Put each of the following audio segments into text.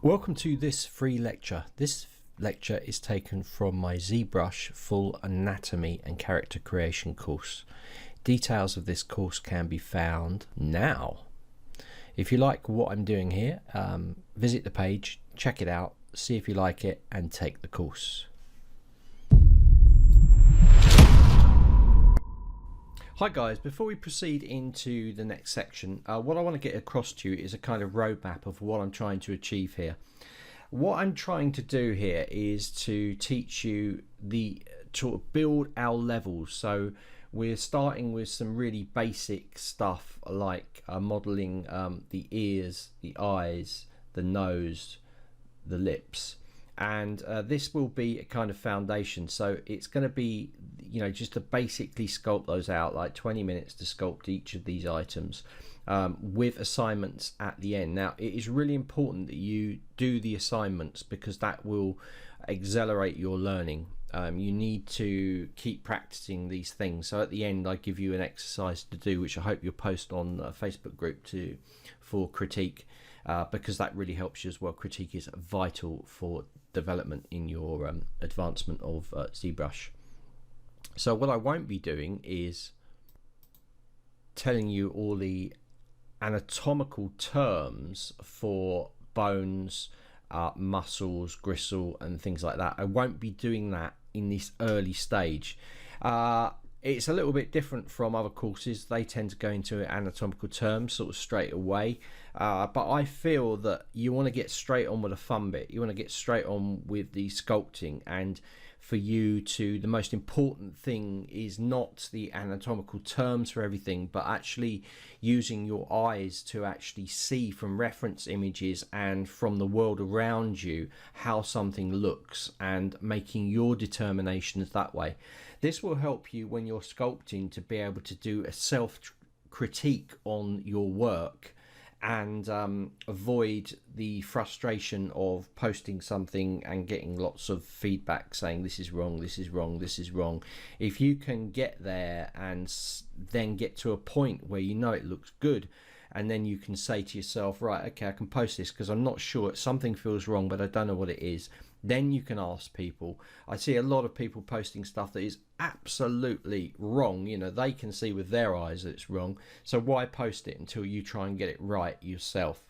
Welcome to this free lecture. This lecture is taken from my ZBrush Full Anatomy and Character Creation course. Details of this course can be found now. If you like what I'm doing here, visit the page, check it out, see if you like it, and take the course. Hi guys, before we proceed into the next section, what I want to get across to you is a kind of roadmap of what I'm trying to achieve here. What I'm trying to do here is to teach you to build our levels. So we're starting with some really basic stuff like modeling the ears, the eyes, the nose, the lips. And this will be a kind of foundation, so it's going to be, just to basically sculpt those out, like 20 minutes to sculpt each of these items, with assignments at the end. Now it is really important that you do the assignments because that will accelerate your learning. You need to keep practicing these things, so at the end I give you an exercise to do, which I hope you'll post on a Facebook group for critique, because that really helps you as well. Critique is vital for development in your advancement of ZBrush. So what I won't be doing is telling you all the anatomical terms for bones, muscles, gristle and things like that. I won't be doing that in this early stage. It's a little bit different from other courses. They tend to go into anatomical terms sort of straight away, but I feel that you want to get straight on with the fun bit. You want to get straight on with the sculpting, and for you to, the most important thing is not the anatomical terms for everything, but actually using your eyes to actually see from reference images and from the world around you how something looks, and making your determinations that way. This will help you when you're sculpting to be able to do a self-critique on your work and avoid the frustration of posting something and getting lots of feedback saying this is wrong, this is wrong, this is wrong. If you can get there and then get to a point where you know it looks good, and then you can say to yourself, right, okay, I can post this because I'm not sure, something feels wrong but I don't know what it is. Then you can ask people. I see a lot of people posting stuff that is absolutely wrong. They can see with their eyes that it's wrong, so why post it until you try and get it right yourself?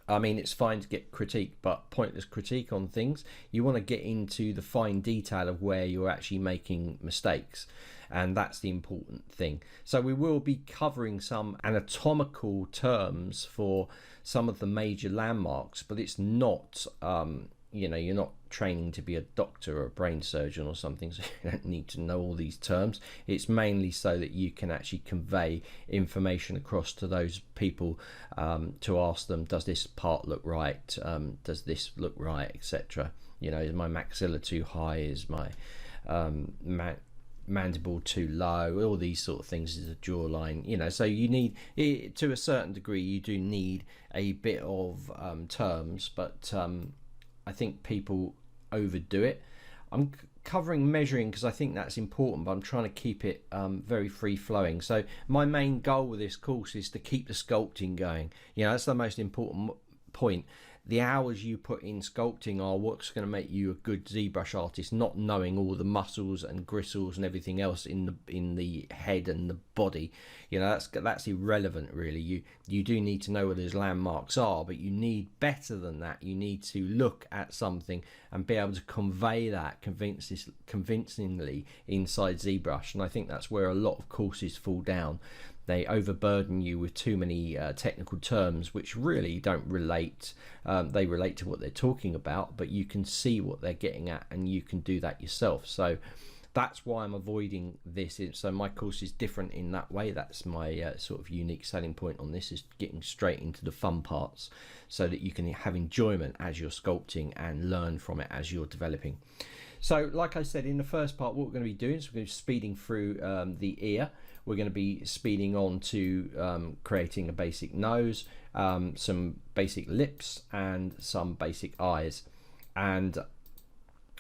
I mean, it's fine to get critique, but pointless critique on things. You want to get into the fine detail of where you're actually making mistakes, and that's the important thing. So we will be covering some anatomical terms for some of the major landmarks, but it's not you're not training to be a doctor or a brain surgeon or something, so you don't need to know all these terms. It's mainly so that you can actually convey information across to those people, to ask them, does this part look right, does this look right, etc. Is my maxilla too high, is my mandible too low, all these sort of things, is a jawline, so you need, to a certain degree, you do need a bit of terms, but I think people overdo it. I'm covering measuring because I think that's important, but I'm trying to keep it very free flowing. So my main goal with this course is to keep the sculpting going. That's the most important point. The hours you put in sculpting are what's going to make you a good ZBrush artist, not knowing all the muscles and gristles and everything else in the head and the body. That's irrelevant really. You do need to know where those landmarks are, but you need better than that. You need to look at something and be able to convey that convincingly inside ZBrush, and I think that's where a lot of courses fall down. They overburden you with too many technical terms which really don't relate. They relate to what they're talking about, but you can see what they're getting at and you can do that yourself. So that's why I'm avoiding this. So my course is different in that way. That's my sort of unique selling point on this, is getting straight into the fun parts so that you can have enjoyment as you're sculpting and learn from it as you're developing. So like I said, in the first part, what we're going to be doing is we're going to be speeding through the ear. We're going to be speeding on to creating a basic nose, some basic lips and some basic eyes, and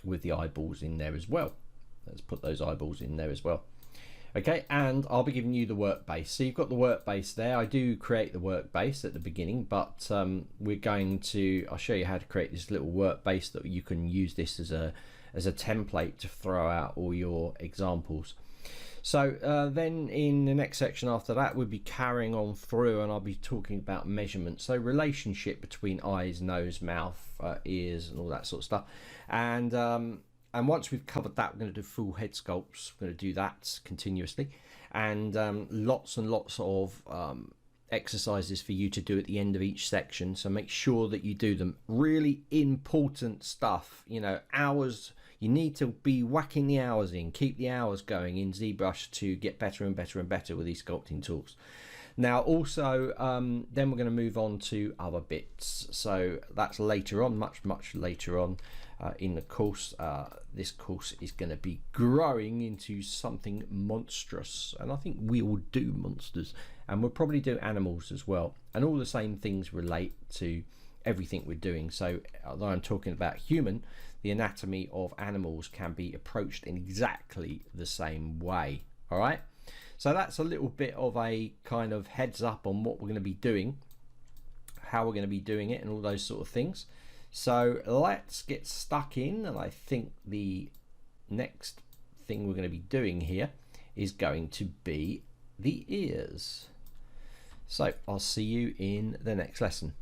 with the eyeballs in there as well. Let's put those eyeballs in there as well. Okay, and I'll be giving you the work base. So you've got the work base there. I do create the work base at the beginning, but I'll show you how to create this little work base that you can use this as a template to throw out all your examples. So then in the next section after that, we'll be carrying on through, and I'll be talking about measurement. So relationship between eyes, nose, mouth, ears, and all that sort of stuff. And once we've covered that, we're going to do full head sculpts. We're going to do that continuously, and lots of exercises for you to do at the end of each section. So make sure that you do them. Really important stuff. You know, hours. You need to be whacking the hours in. Keep the hours going in ZBrush to get better and better and better with these sculpting tools. Now also then we're going to move on to other bits, so that's later on, much later on in the course. This course is going to be growing into something monstrous, and I think we will do monsters, and we'll probably do animals as well, and all the same things relate to everything we're doing. So although I'm talking about human, the anatomy of animals can be approached in exactly the same way. All right, so that's a little bit of a kind of heads up on what we're going to be doing, how we're going to be doing it, and all those sort of things. So let's get stuck in, and I think the next thing we're going to be doing here is going to be the ears. So I'll see you in the next lesson.